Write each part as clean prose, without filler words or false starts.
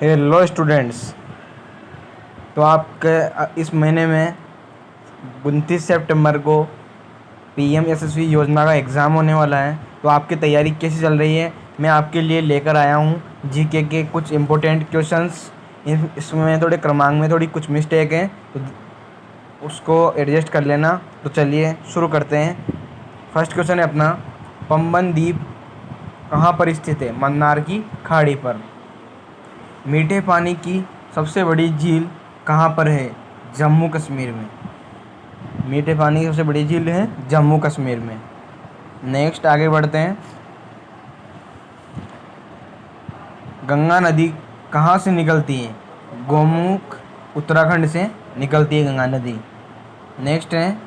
Hello students. तो आपके इस महीने में 29 सितंबर को पीएमएसएसवाई योजना का एग्ज़ाम होने वाला है। तो आपकी तैयारी कैसी चल रही है? मैं आपके लिए लेकर आया हूँ जीके के कुछ इम्पोर्टेंट क्वेश्चंस। इसमें थोड़े क्रमांक में थोड़ी कुछ मिस्टेक है, तो उसको एडजस्ट कर लेना। तो चलिए शुरू करते हैं। फर्स्ट क्वेश्चन है अपना, पंबन द्वीप कहाँ पर स्थित है? मन्नार की खाड़ी पर। मीठे पानी की सबसे बड़ी झील कहाँ पर है? जम्मू कश्मीर में। मीठे पानी की सबसे बड़ी झील है जम्मू कश्मीर में। नेक्स्ट आगे बढ़ते हैं। गंगा नदी कहाँ से निकलती है? गोमुख उत्तराखंड से निकलती है गंगा नदी। नेक्स्ट है,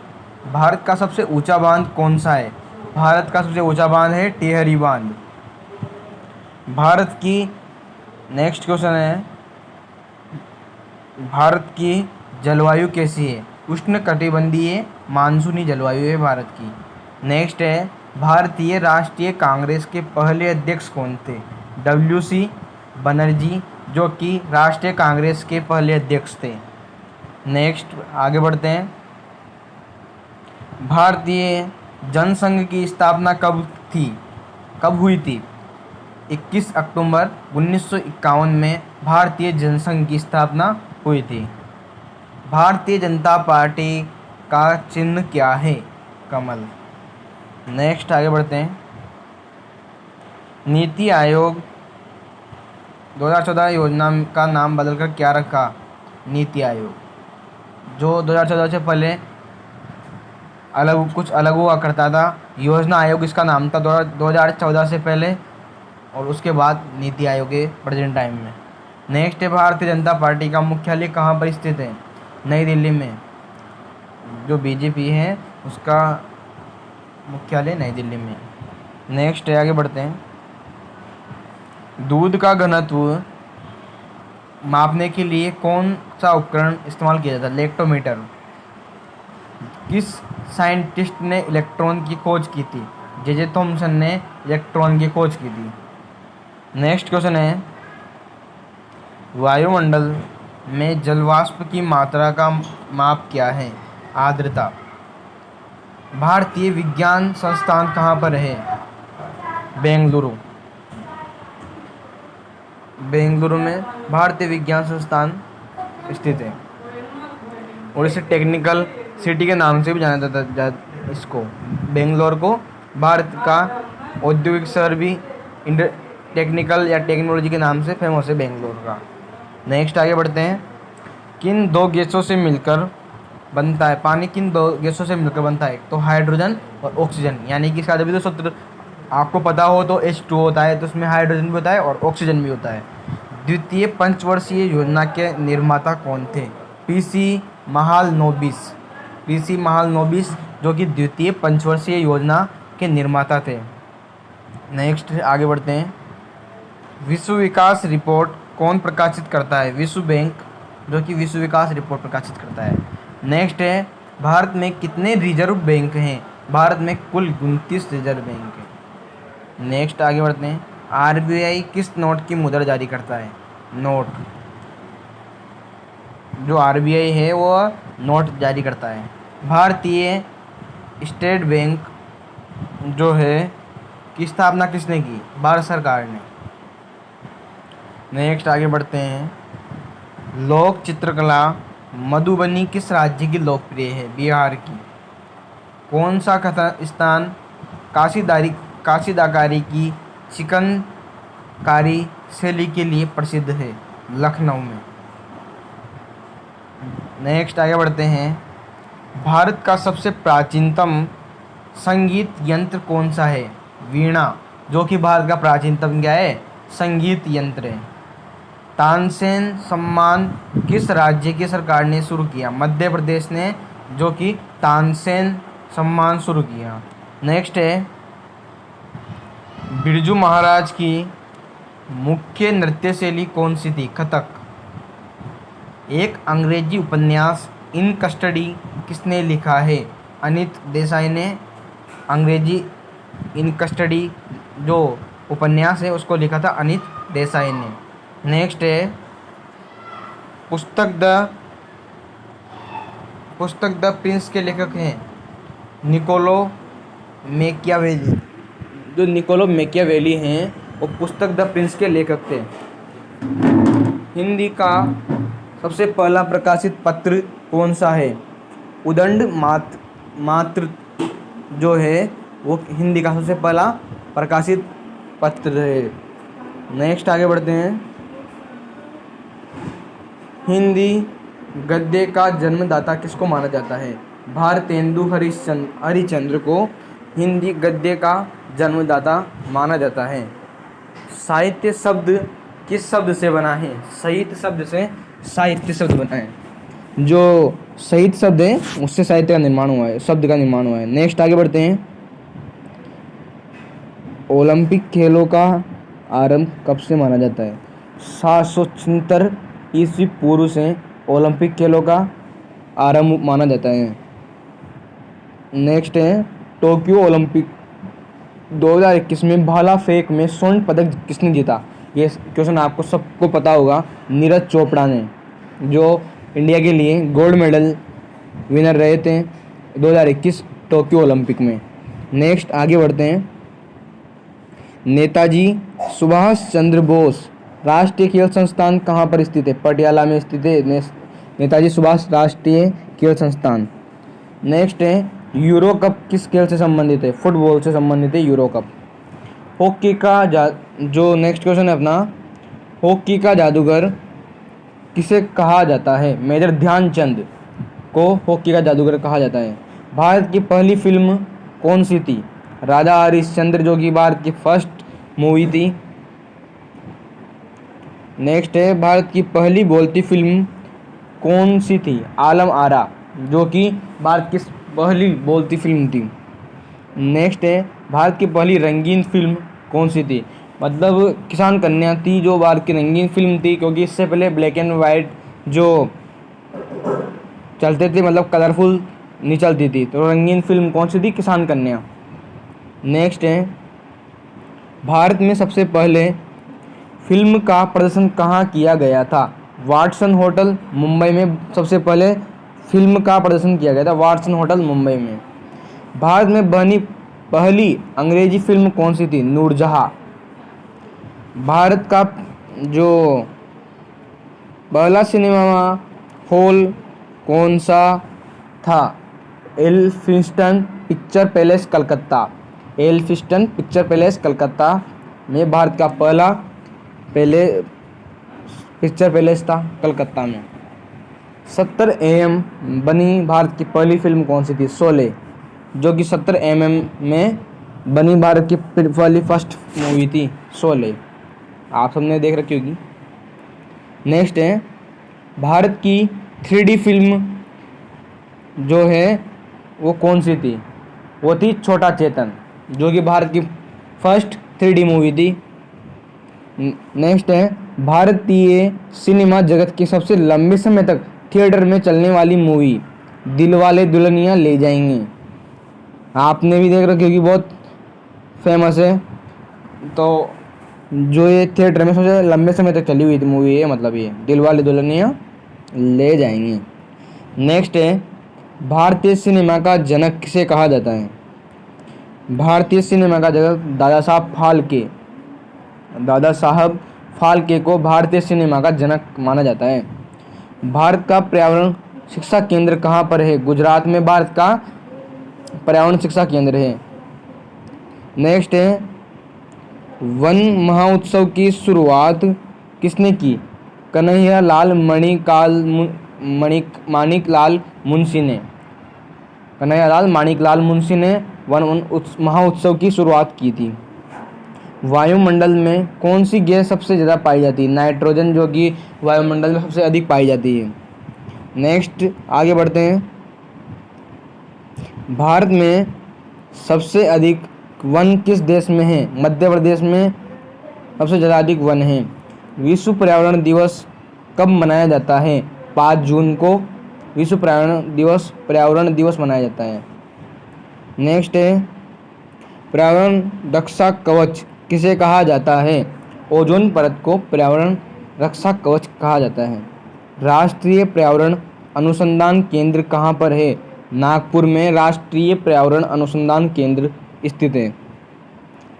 भारत का सबसे ऊंचा बांध कौन सा है? भारत का सबसे ऊंचा बांध है टिहरी बांध। भारत की नेक्स्ट क्वेश्चन है, भारत की जलवायु कैसी है? उष्णकटिबंधीय मानसूनी जलवायु है भारत की। नेक्स्ट है, भारतीय राष्ट्रीय कांग्रेस के पहले अध्यक्ष कौन थे? WC बनर्जी, जो कि राष्ट्रीय कांग्रेस के पहले अध्यक्ष थे। नेक्स्ट आगे बढ़ते हैं। भारतीय जनसंघ की स्थापना कब हुई थी? 21 अक्टूबर 1951 में भारतीय जनसंघ की स्थापना हुई थी। भारतीय जनता पार्टी का चिन्ह क्या है? कमल। नेक्स्ट आगे बढ़ते हैं। नीति आयोग 2014 योजना का नाम बदलकर क्या रखा? नीति आयोग। जो 2014 से पहले कुछ अलग हुआ करता था, योजना आयोग इसका नाम था 2014 से पहले, और उसके बाद नीति आयोग है प्रेजेंट टाइम में। नेक्स्ट है, भारतीय जनता पार्टी का मुख्यालय कहाँ पर स्थित है? नई दिल्ली में। जो बीजेपी है उसका मुख्यालय नई दिल्ली में। नेक्स्ट है, आगे बढ़ते हैं। दूध का घनत्व मापने के लिए कौन सा उपकरण इस्तेमाल किया जाता है? लेक्टोमीटर। किस साइंटिस्ट ने इलेक्ट्रॉन की खोज की थी? जे थॉमसन ने इलेक्ट्रॉन की खोज की थी। नेक्स्ट क्वेश्चन है, वायुमंडल में जलवाष्प की मात्रा का माप क्या है? आर्द्रता। भारतीय विज्ञान संस्थान कहाँ पर है? बेंगलुरु। बेंगलुरु में भारतीय विज्ञान संस्थान स्थित है, और इसे टेक्निकल सिटी के नाम से भी जाना जाता है। इसको बेंगलोर को भारत का औद्योगिक शहर भी टेक्निकल या टेक्नोलॉजी के नाम से फेमस है बेंगलोर का। नेक्स्ट आगे बढ़ते हैं। किन दो गैसों से मिलकर बनता है पानी? किन दो गैसों से मिलकर बनता है? तो हाइड्रोजन और ऑक्सीजन। यानी कि इसका जब भी तो सूत्र आपको पता हो तो H2 होता है, तो उसमें हाइड्रोजन भी होता है और ऑक्सीजन भी होता है। द्वितीय पंचवर्षीय योजना के निर्माता कौन थे? PC महालनोबिस। PC महालनोबिस, जो कि द्वितीय पंचवर्षीय योजना के निर्माता थे। नेक्स्ट आगे बढ़ते हैं। विश्व विकास रिपोर्ट कौन प्रकाशित करता है? विश्व बैंक, जो कि विश्व विकास रिपोर्ट प्रकाशित करता है। नेक्स्ट है, भारत में कितने रिजर्व बैंक हैं? भारत में कुल 29 रिजर्व बैंक हैं। नेक्स्ट आगे बढ़ते हैं। RBI किस नोट की मुद्रा जारी करता है? नोट। जो RBI है वो नोट जारी करता है। भारतीय स्टेट बैंक जो है की स्थापना किसने की? भारत सरकार ने। नेक्स्ट आगे बढ़ते हैं। लोक चित्रकला मधुबनी किस राज्य की लोकप्रिय है? बिहार की। कौन सा स्थान काशीदाकारी की चिकनकारी शैली के लिए प्रसिद्ध है? लखनऊ में। नेक्स्ट आगे बढ़ते हैं। भारत का सबसे प्राचीनतम संगीत यंत्र कौन सा है? वीणा, जो कि भारत का प्राचीनतम क्या है? संगीत यंत्र है। तानसेन सम्मान किस राज्य की सरकार ने शुरू किया? मध्य प्रदेश ने, जो कि तानसेन सम्मान शुरू किया। नेक्स्ट है, बिरजू महाराज की मुख्य नृत्य शैली कौन सी थी? कथक। एक अंग्रेजी उपन्यास इन कस्टडी किसने लिखा है? अनित देसाई ने अंग्रेजी इन कस्टडी जो उपन्यास है उसको लिखा था अनित देसाई ने। नेक्स्ट है, पुस्तक द प्रिंस के लेखक हैं निकोलो मैकियावेली। जो निकोलो मैकियावेली हैं वो पुस्तक द प्रिंस के लेखक थे। हिंदी का सबसे पहला प्रकाशित पत्र कौन सा है? उदंड मात्र जो है वो हिंदी का सबसे पहला प्रकाशित पत्र है। नेक्स्ट आगे बढ़ते हैं। हिंदी गद्य का जन्मदाता किसको माना जाता है? भारतेंदु हरिश्चंद्र को हिंदी गद्य का जन्मदाता माना जाता है। साहित्य शब्द किस शब्द से बना है? साहित्य शब्द से साहित्य शब्द बना है। जो साहित्य शब्द है उससे साहित्य का निर्माण हुआ है, शब्द का निर्माण हुआ है। नेक्स्ट आगे बढ़ते हैं। ओलंपिक खेलों का आरंभ कब से माना जाता है? 776 ईस्वी पूर्व से ओलंपिक खेलों का आरंभ माना जाता है। नेक्स्ट है टोक्यो ओलंपिक 2021 में भाला फेंक में स्वर्ण पदक किसने जीता? ये क्वेश्चन आपको सबको पता होगा, नीरज चोपड़ा ने, जो इंडिया के लिए गोल्ड मेडल विनर रहे थे 2021 टोक्यो ओलंपिक में। नेक्स्ट आगे बढ़ते हैं। नेताजी सुभाष चंद्र बोस राष्ट्रीय खेल संस्थान कहाँ पर स्थित है? पटियाला में स्थित है नेताजी सुभाष राष्ट्रीय खेल संस्थान। नेक्स्ट है यूरो कप किस खेल से संबंधित है? फुटबॉल से संबंधित है यूरो कप। हॉकी का जो नेक्स्ट क्वेश्चन है अपना, हॉकी का जादूगर किसे कहा जाता है? मेजर ध्यानचंद को हॉकी का जादूगर कहा जाता है। भारत की पहली फिल्म कौन सी थी? राजा हरिश्चंद्र, जो कि भारत की फर्स्ट मूवी थी। नेक्स्ट है भारत की पहली बोलती फिल्म कौन सी थी? आलम आरा, जो कि भारत की पहली बोलती फिल्म थी। नेक्स्ट है भारत की पहली रंगीन फिल्म कौन सी थी? मतलब किसान कन्या थी जो भारत की रंगीन फिल्म थी, क्योंकि इससे पहले ब्लैक एंड वाइट जो चलते थे, मतलब कलरफुल नहीं चलती थी, तो रंगीन फिल्म कौन सी थी? किसान कन्या। नेक्स्ट है भारत में सबसे पहले फिल्म का प्रदर्शन कहाँ किया गया था? वाटसन होटल मुंबई में सबसे पहले फिल्म का प्रदर्शन किया गया था, वाटसन होटल मुंबई में। भारत में बनी पहली अंग्रेजी फिल्म कौन सी थी? नूरजहां। भारत का जो पहला सिनेमा हॉल कौन सा था? Elphinstone picture palace Calcutta. Elphinstone picture palace Calcutta में भारत का पहला पिक्चर पैलेस था कलकत्ता में। 70 mm बनी भारत की पहली फिल्म कौन सी थी? शोले, जो कि 70 mm में बनी भारत की पहली फर्स्ट मूवी थी शोले, आप सबने देख रखी होगी। नेक्स्ट है भारत की 3D फिल्म जो है वो कौन सी थी? वो थी छोटा चेतन, जो कि भारत की फर्स्ट 3D मूवी थी। नेक्स्ट है भारतीय सिनेमा जगत की सबसे लंबे समय तक थिएटर में चलने वाली मूवी दिलवाले दुल्हनिया ले जाएंगे। आपने भी देख रखी होगी, बहुत फेमस है। तो जो ये थिएटर में सबसे लंबे समय तक चली हुई थी मूवी है, मतलब ये दिलवाले दुल्हनिया ले जाएंगे। नेक्स्ट है भारतीय सिनेमा का जनक किसे कहा जाता है? भारतीय सिनेमा का जनक दादा साहब फाल्के को भारतीय सिनेमा का जनक माना जाता है। भारत का पर्यावरण शिक्षा केंद्र कहाँ पर है? गुजरात में भारत का पर्यावरण शिक्षा केंद्र है। नेक्स्ट है वन महोत्सव की शुरुआत किसने की? कन्हैया लाल माणिक लाल मुंशी ने। कन्हैया लाल माणिक लाल मुंशी ने वन महोत्सव की शुरुआत की थी। वायुमंडल में कौन सी गैस सबसे ज़्यादा पाई जाती है? नाइट्रोजन, जो कि वायुमंडल में सबसे अधिक पाई जाती है। नेक्स्ट आगे बढ़ते हैं। भारत में सबसे अधिक वन किस देश में है? मध्य प्रदेश में सबसे ज़्यादा अधिक वन है। विश्व पर्यावरण दिवस कब मनाया जाता है? 5 जून को विश्व पर्यावरण दिवस मनाया जाता है। नेक्स्ट है पर्यावरण रक्षा कवच किसे कहा जाता है? ओजोन परत को पर्यावरण रक्षा कवच कहा जाता है। राष्ट्रीय पर्यावरण अनुसंधान केंद्र कहाँ पर है? नागपुर में राष्ट्रीय पर्यावरण अनुसंधान केंद्र स्थित है।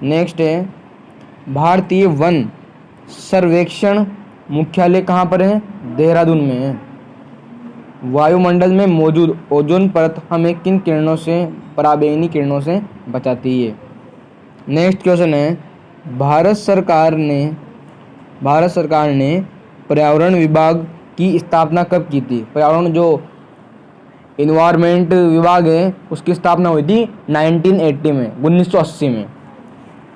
नेक्स्ट है, भारतीय वन सर्वेक्षण मुख्यालय कहाँ पर है? देहरादून में है। वायुमंडल में मौजूद ओजोन परत हमें किन किरणों से, पराबैंगनी किरणों से बचाती है? नेक्स्ट क्वेश्चन है, भारत सरकार ने पर्यावरण विभाग की स्थापना कब की थी? पर्यावरण जो इन्वायरमेंट विभाग है उसकी स्थापना हुई थी 1980 में, 1980 में।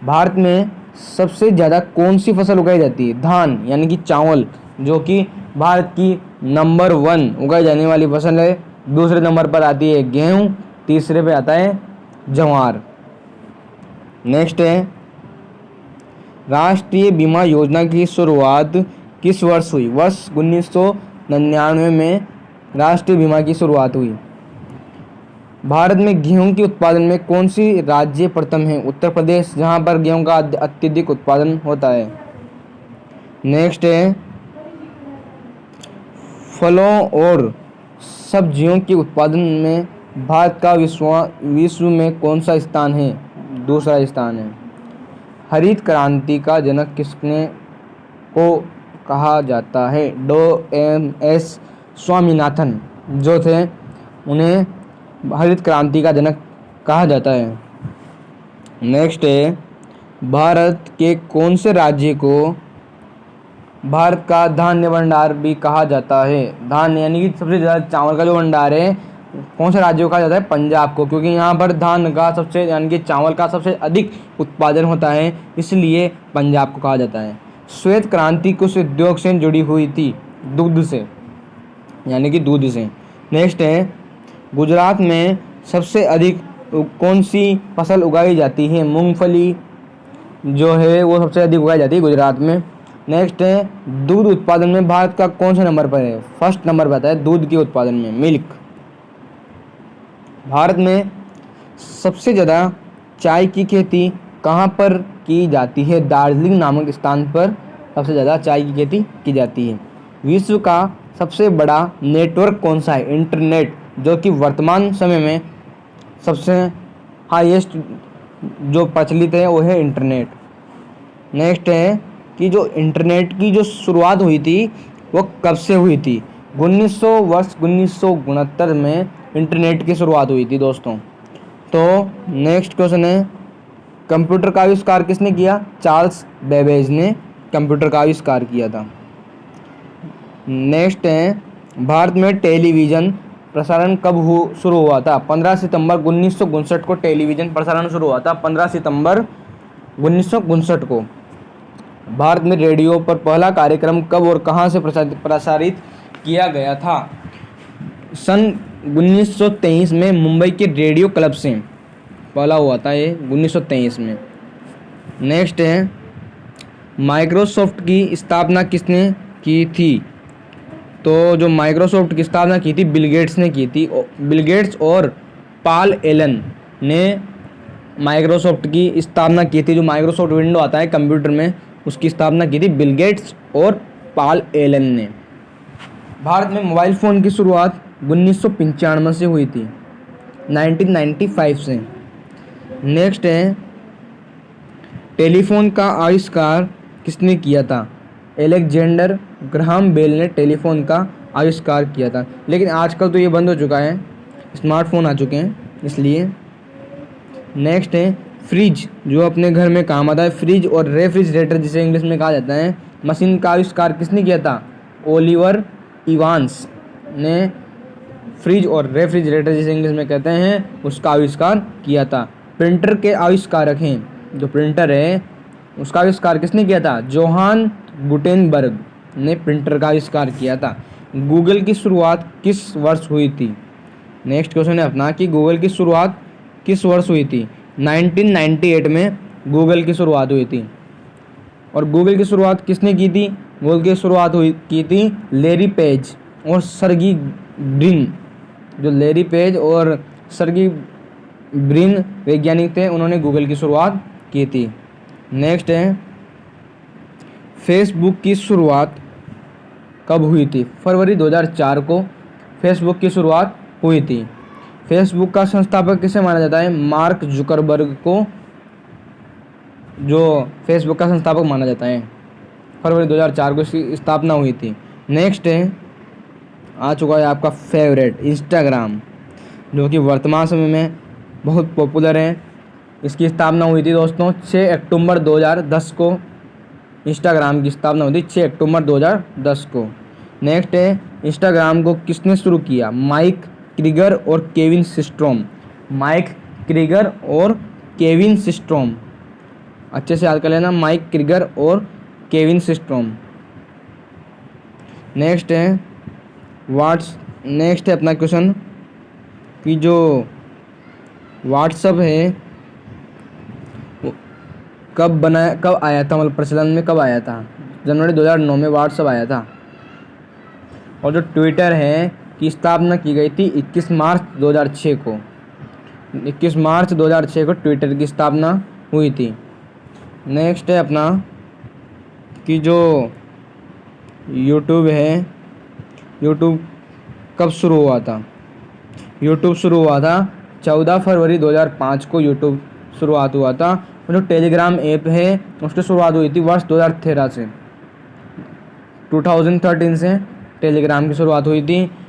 भारत में सबसे ज़्यादा कौन सी फसल उगाई जाती है? धान यानी कि चावल, जो कि भारत की नंबर 1 उगाई जाने वाली फसल है। दूसरे नंबर पर आती है गेहूँ, तीसरे पे आता है ज्वार। नेक्स्ट है, राष्ट्रीय बीमा योजना की शुरुआत किस वर्ष हुई? वर्ष 1999 में राष्ट्रीय बीमा की शुरुआत हुई। भारत में गेहूं के उत्पादन में कौन सी राज्य प्रथम है? उत्तर प्रदेश, जहां पर गेहूं का अत्यधिक उत्पादन होता है। नेक्स्ट है, फलों और सब्जियों के उत्पादन में भारत का विश्व में कौन सा स्थान है? दूसरा स्थान है। हरित क्रांति का जनक किसने को कहा जाता है? डॉ. एस. स्वामीनाथन जो थे, उन्हें हरित क्रांति का जनक कहा जाता है। नेक्स्ट है, भारत के कौन से राज्य को भारत का धान्य भंडार भी कहा जाता है? धान्य यानी कि सबसे ज़्यादा चावल का जो भंडार है, कौन से राज्य को कहा जाता है? पंजाब को, क्योंकि यहाँ पर धान का सबसे यानी कि चावल का सबसे अधिक उत्पादन होता है, इसलिए पंजाब को कहा जाता है। श्वेत क्रांति कुछ उद्योग से जुड़ी हुई थी? दुग्ध से, यानी कि दूध से। नेक्स्ट है, गुजरात में सबसे अधिक कौन सी फसल उगाई जाती है? मूंगफली जो है वो सबसे अधिक उगाई जाती है गुजरात में। नेक्स्ट है, दूध उत्पादन में भारत का कौन से नंबर पर है? फर्स्ट नंबर पर आता है दूध के उत्पादन में, मिल्क। भारत में सबसे ज़्यादा चाय की खेती कहाँ पर की जाती है? दार्जिलिंग नामक स्थान पर सबसे ज़्यादा चाय की खेती की जाती है। विश्व का सबसे बड़ा नेटवर्क कौन सा है? इंटरनेट, जो कि वर्तमान समय में सबसे हाईएस्ट जो प्रचलित है वो है इंटरनेट। नेक्स्ट है कि जो इंटरनेट की जो शुरुआत हुई थी वो कब से हुई थी? 1969 में इंटरनेट की शुरुआत हुई थी दोस्तों। तो नेक्स्ट क्वेश्चन है, कंप्यूटर का आविष्कार किसने किया? चार्ल्स बेबेज ने कंप्यूटर का आविष्कार किया था। नेक्स्ट है, भारत में टेलीविज़न प्रसारण कब शुरू हुआ था? 15 सितंबर 1959 को टेलीविज़न प्रसारण शुरू हुआ था, 15 सितंबर 1959 को। भारत में रेडियो पर पहला कार्यक्रम कब और कहां से प्रसारित किया गया था? सन 1923 में मुंबई के रेडियो क्लब से पहला हुआ था ये, 1923 में। नेक्स्ट है, माइक्रोसॉफ्ट की स्थापना किसने की थी? तो जो माइक्रोसॉफ्ट की स्थापना की थी बिल गेट्स ने की थी। बिल गेट्स और पॉल एलन ने माइक्रोसॉफ्ट की स्थापना की थी। जो माइक्रोसॉफ्ट विंडो आता है कंप्यूटर में, उसकी स्थापना की थी बिल गेट्स और पॉल एलन ने। भारत में मोबाइल फ़ोन की शुरुआत 1995 से हुई थी, 1995 से। नेक्स्ट है, टेलीफोन का आविष्कार किसने किया था? एलेक्जेंडर ग्राहम बेल ने टेलीफोन का आविष्कार किया था, लेकिन आजकल तो ये बंद हो चुका है, स्मार्टफोन आ चुके हैं इसलिए। नेक्स्ट है, फ्रिज जो अपने घर में काम आता है, फ्रिज और रेफ्रिजरेटर जिसे इंग्लिश में कहा जाता है, मशीन का आविष्कार किसने किया था? ओलिवर इवांस ने फ्रिज और रेफ्रिजरेटर जिसे इंग्लिश में कहते हैं उसका आविष्कार किया था। प्रिंटर के आविष्कारक हैं, जो प्रिंटर है उसका आविष्कार किसने किया था? जोहान गुटेनबर्ग ने प्रिंटर का आविष्कार किया था। गूगल की शुरुआत किस वर्ष हुई थी? नेक्स्ट क्वेश्चन है अपना कि गूगल की शुरुआत किस वर्ष हुई थी? 1998 में गूगल की शुरुआत हुई थी। और गूगल की शुरुआत किसने की थी? गूगल की शुरुआत की थी लैरी पेज और सर्गी ब्रिन। जो लैरी पेज और सर्गी ब्रिन वैज्ञानिक थे, उन्होंने गूगल की शुरुआत की थी। नेक्स्ट है, फेसबुक की शुरुआत कब हुई थी? फरवरी 2004 को फेसबुक की शुरुआत हुई थी। फेसबुक का संस्थापक किसे माना जाता है? मार्क जुकरबर्ग को जो फेसबुक का संस्थापक माना जाता है। फरवरी 2004 को इसकी स्थापना हुई थी। नेक्स्ट है, आ चुका है आपका फेवरेट इंस्टाग्राम, जो कि वर्तमान समय में बहुत पॉपुलर है। इसकी स्थापना हुई थी दोस्तों 6 अक्टूबर 2010 को। इंस्टाग्राम की स्थापना हुई थी 6 अक्टूबर 2010 को। नेक्स्ट है, इंस्टाग्राम को किसने शुरू किया? माइक क्रीगर और केविन सिस्ट्रोम। माइक क्रीगर और केविन सिस्ट्रोम, अच्छे से याद कर लेना, माइक क्रीगर और केविन सिस्ट्रोम। नेक्स्ट है अपना क्वेश्चन कि जो व्हाट्सअप है कब आया था, मतलब प्रचलन में कब आया था? जनवरी 2009 में व्हाट्सअप आया था। और जो ट्विटर है की स्थापना की गई थी 21 मार्च 2006 को। 21 मार्च 2006 को ट्विटर की स्थापना हुई थी। नेक्स्ट है अपना कि जो यूट्यूब है, यूट्यूब कब शुरू हुआ था? यूट्यूब शुरू हुआ था 14 फरवरी 2005 को यूट्यूब शुरुआत हुआ था। और जो टेलीग्राम ऐप है उसकी शुरुआत हुई थी वर्ष 2013 से, 2013 से टेलीग्राम की शुरुआत हुई थी।